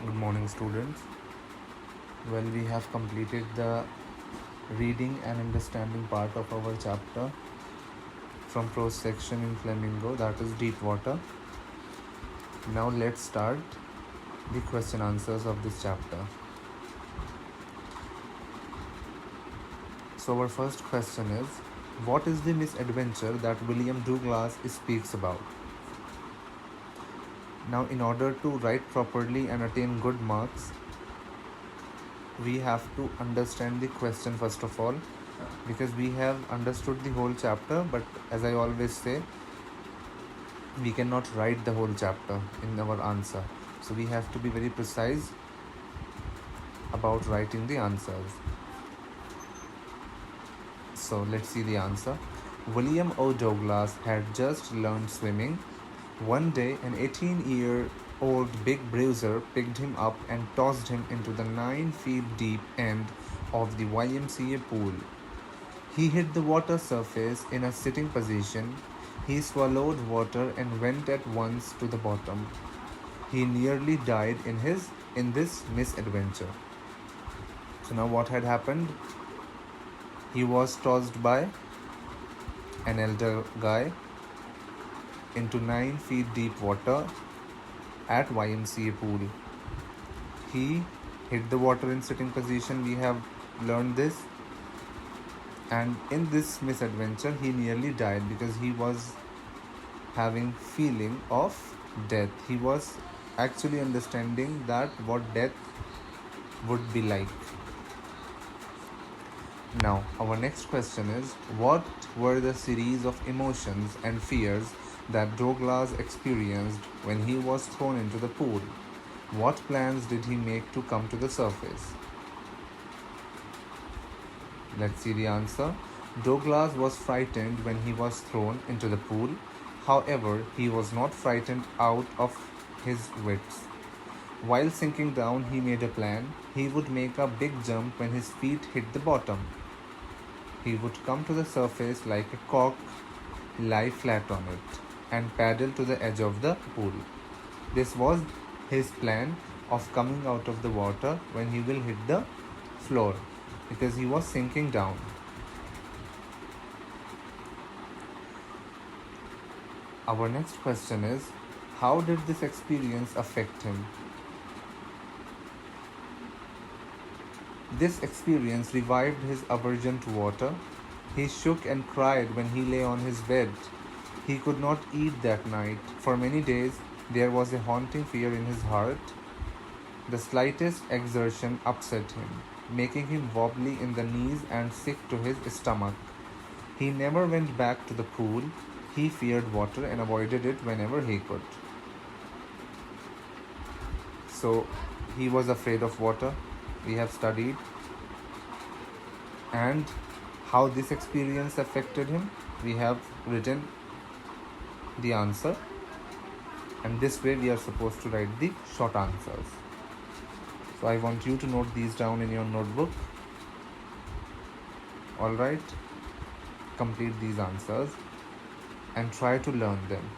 Good morning, students. Well, we have completed the reading and understanding part of our chapter from prose section in Flamingo, that is deep water. Now let's start the question answers of this chapter. So our first question is, what is the misadventure that William Douglas speaks about? Now, in order to write properly and attain good marks, we have to understand the question first of all, because we have understood the whole chapter, but as I always say, we cannot write the whole chapter in our answer. So we have to be very precise about writing the answers. So let's see the answer. William O. Douglas had just learned swimming. One day, an 18-year-old big bruiser picked him up and tossed him into the 9 feet deep end of the YMCA pool. He hit the water surface in a sitting position. He swallowed water and went at once to the bottom. He nearly died in this misadventure. So now what had happened? He was tossed by an elder guy into 9 feet deep water at YMCA pool. He hit the water in sitting position. We have learned this. And in this misadventure, he nearly died because he was having feeling of death. He was actually understanding that what death would be like. Now, our next question is, what were the series of emotions and fears that Douglas experienced when he was thrown into the pool? What plans did he make to come to the surface? Let's see the answer. Douglas was frightened when he was thrown into the pool. However, he was not frightened out of his wits. While sinking down, he made a plan. He would make a big jump when his feet hit the bottom. He would come to the surface like a cork, lie flat on it, and paddle to the edge of the pool. This was his plan of coming out of the water when he will hit the floor, because he was sinking down. Our next question is, how did this experience affect him? This experience revived his aversion to water. He shook and cried when he lay on his bed. He could not eat that night. For many days, there was a haunting fear in his heart. The slightest exertion upset him, making him wobbly in the knees and sick to his stomach. He never went back to the pool. He feared water and avoided it whenever he could. So, he was afraid of water. We have studied. And how this experience affected him, we have written the answer. And this way we are supposed to write the short answers. So I want you to note these down in your notebook. Alright, complete these answers and try to learn them.